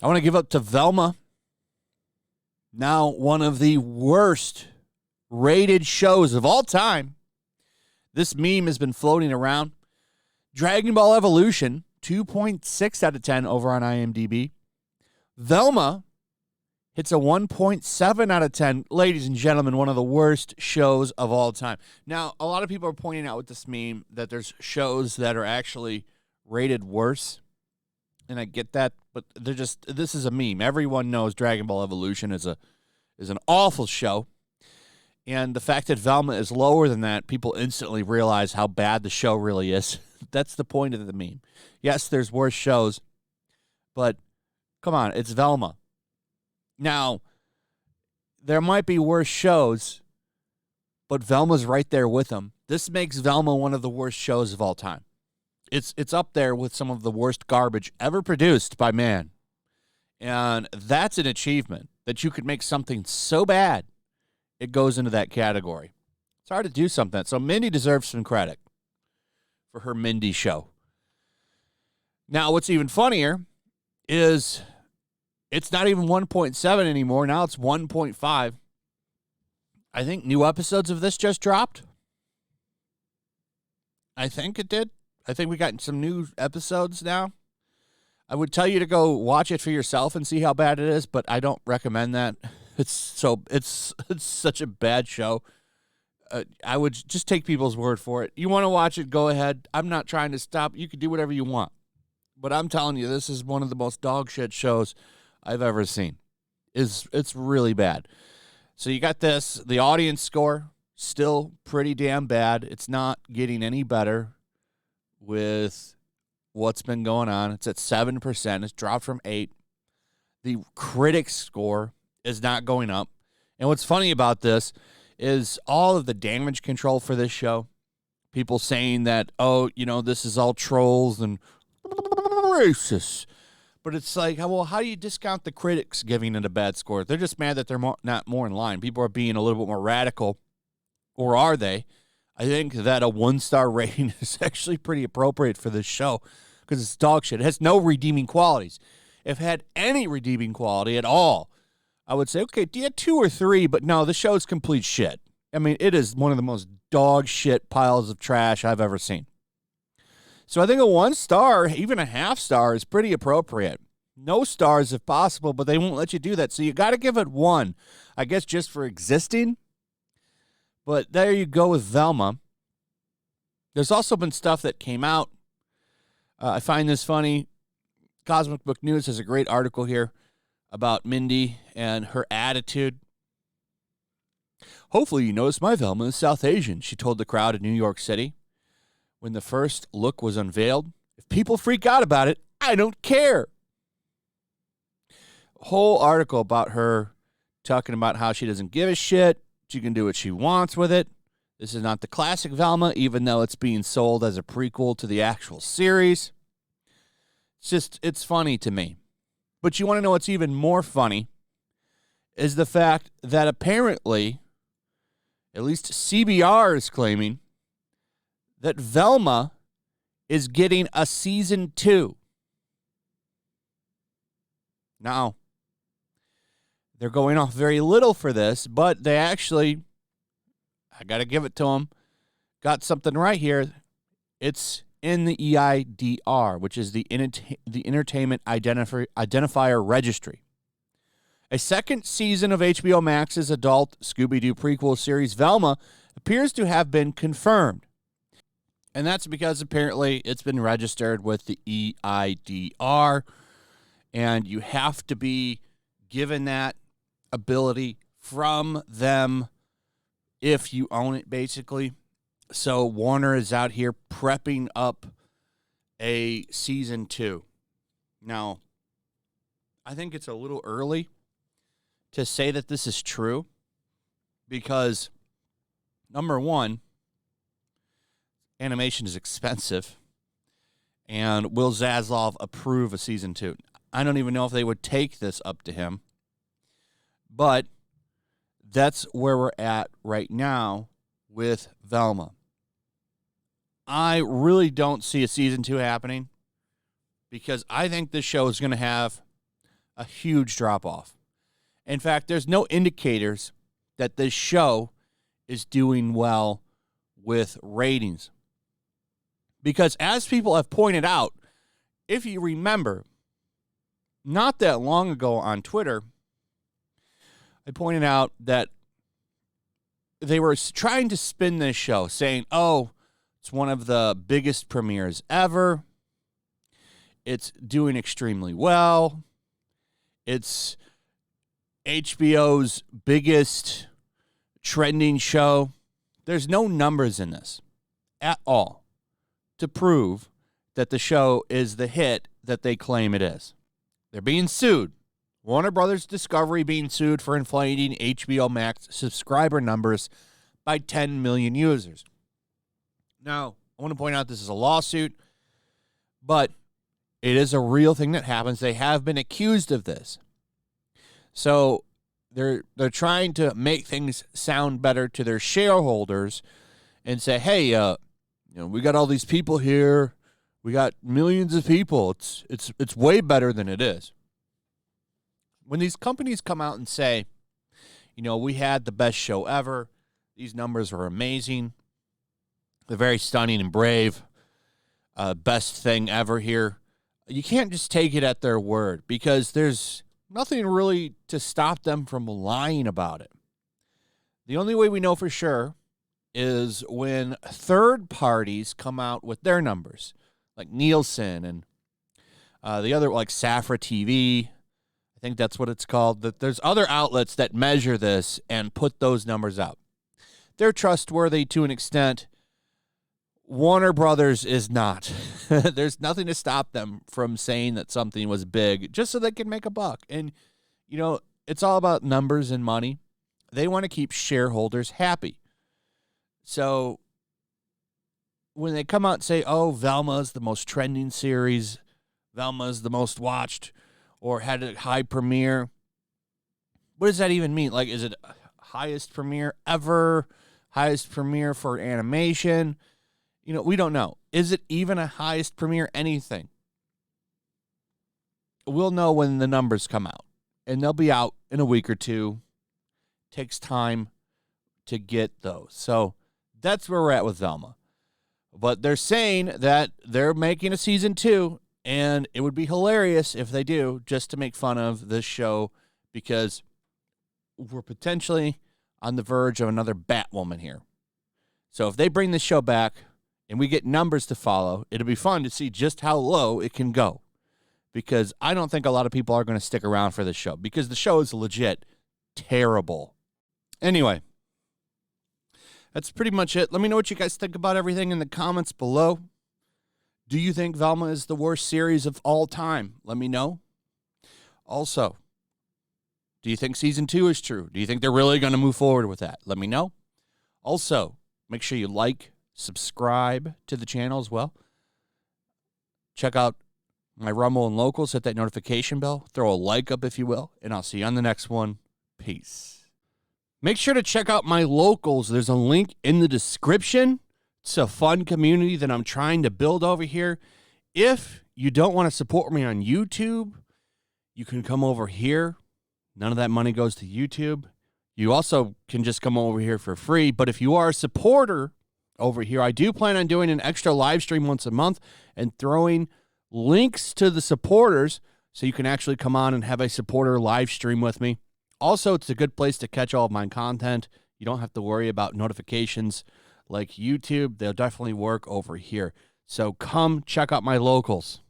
I want to give up to Velma. Now one of the worst rated shows of all time. This meme has been floating around. Dragon Ball Evolution, 2.6 out of 10 over on IMDb. Velma hits a 1.7 out of 10. Ladies and gentlemen, one of the worst shows of all time. Now, a lot of people are pointing out with this meme that there's shows that are actually rated worse. And I get that, but this is a meme. Everyone knows Dragon Ball Evolution is an awful show. And the fact that Velma is lower than that, people instantly realize how bad the show really is. That's the point of the meme. Yes, there's worse shows, but come on, it's Velma. Now, there might be worse shows, but Velma's right there with them. This makes Velma one of the worst shows of all time. It's up there with some of the worst garbage ever produced by man. And that's an achievement, that you could make something so bad, it goes into that category. It's hard to do something. So Mindy deserves some credit for her Mindy show. Now, what's even funnier is it's not even 1.7 anymore. Now it's 1.5. I think new episodes of this just dropped. I think it did. I think we got some new episodes now. I would tell you to go watch it for yourself and see how bad it is, but I don't recommend that. It's such a bad show. I would just take people's word for it. You want to watch it, go ahead. I'm not trying to stop. You can do whatever you want. But I'm telling you, this is one of the most dog shit shows I've ever seen. It's really bad. So you got this. The audience score, still pretty damn bad. It's not getting any better with what's been going on. It's at 7%. It's dropped from 8%. The critic score is not going up. And what's funny about this is all of the damage control for this show. People saying that, oh, this is all trolls and racist. But it's like, well, how do you discount the critics giving it a bad score? They're just mad that they're not more in line. People are being a little bit more radical. Or are they? I think that a 1-star rating is actually pretty appropriate for this show because it's dog shit. It has no redeeming qualities. If it had any redeeming quality at all, I would say, okay, do you have 2 or 3? But no, the show is complete shit. I mean, it is one of the most dog shit piles of trash I've ever seen. So I think a 1-star, even a 0.5 star, is pretty appropriate. No stars if possible, but they won't let you do that. So you got to give it 1, I guess, just for existing. But there you go with Velma. There's also been stuff that came out. I find this funny. Cosmic Book News has a great article here about Mindy and her attitude. Hopefully you noticed my Velma is South Asian, she told the crowd in New York City when the first look was unveiled. If people freak out about it, I don't care. Whole article about her talking about how she doesn't give a shit. She can do what she wants with it. This is not the classic Velma, even though it's being sold as a prequel to the actual series. It's funny to me. But you want to know what's even more funny is the fact that apparently, at least CBR is claiming, that Velma is getting a season 2. Now, they're going off very little for this, but they actually, I got to give it to them, got something right here. It's in the EIDR, which is the Entertainment Identifier Registry. A second season of HBO Max's adult Scooby Doo prequel series, Velma, appears to have been confirmed. And that's because apparently it's been registered with the EIDR, and you have to be given that ability from them if you own it, basically. So Warner is out here prepping up a season 2. Now, I think it's a little early to say that this is true because, number one, animation is expensive, and will Zaslav approve a season 2? I don't even know if they would take this up to him, but that's where we're at right now with Velma. I really don't see a season 2 happening because I think this show is going to have a huge drop-off. In fact, there's no indicators that this show is doing well with ratings. Because as people have pointed out, if you remember, not that long ago on Twitter, I pointed out that they were trying to spin this show, saying, oh, it's one of the biggest premieres ever. It's doing extremely well. It's HBO's biggest trending show. There's no numbers in this at all to prove that the show is the hit that they claim it is. They're being sued. Warner Brothers Discovery being sued for inflating HBO Max subscriber numbers by 10 million users. Now, I want to point out this is a lawsuit, but it is a real thing that happens. They have been accused of this. So they're trying to make things sound better to their shareholders and say, hey, we got all these people here. We got millions of people. It's way better than it is. When these companies come out and say, we had the best show ever, these numbers are amazing, they're very stunning and brave, best thing ever here, you can't just take it at their word because there's nothing really to stop them from lying about it. The only way we know for sure is when third parties come out with their numbers, like Nielsen and the other, like Safra TV. I think that's what it's called. That there's other outlets that measure this and put those numbers out. They're trustworthy to an extent. Warner Brothers is not. There's nothing to stop them from saying that something was big just so they can make a buck. And, it's all about numbers and money. They want to keep shareholders happy. So when they come out and say, oh, Velma's the most trending series, Velma's the most watched, or had a high premiere, what does that even mean? Like, is it highest premiere ever? Highest premiere for animation? We don't know. Is it even a highest premiere anything? We'll know when the numbers come out, and they'll be out in a week or two. Takes time to get those. So that's where we're at with Velma. But they're saying that they're making a season 2, and it would be hilarious if they do, just to make fun of this show, because we're potentially on the verge of another Batwoman here. So if they bring this show back and we get numbers to follow, it'll be fun to see just how low it can go. Because I don't think a lot of people are going to stick around for this show, because the show is legit terrible. Anyway, that's pretty much it. Let me know what you guys think about everything in the comments below. Do you think Velma is the worst series of all time? Let me know. Also, do you think season 2 is true? Do you think they're really going to move forward with that? Let me know. Also, make sure you like, subscribe to the channel as well. Check out my Rumble and Locals. Hit that notification bell. Throw a like up if you will. And I'll see you on the next one. Peace. Make sure to check out my Locals. There's a link in the description. It's a fun community that I'm trying to build over here. If you don't want to support me on YouTube, you can come over here. None of that money goes to YouTube. You also can just come over here for free. But if you are a supporter over here, I do plan on doing an extra live stream once a month and throwing links to the supporters so you can actually come on and have a supporter live stream with me. Also, it's a good place to catch all of my content. You don't have to worry about notifications like YouTube. They'll definitely work over here. So come check out my Locals.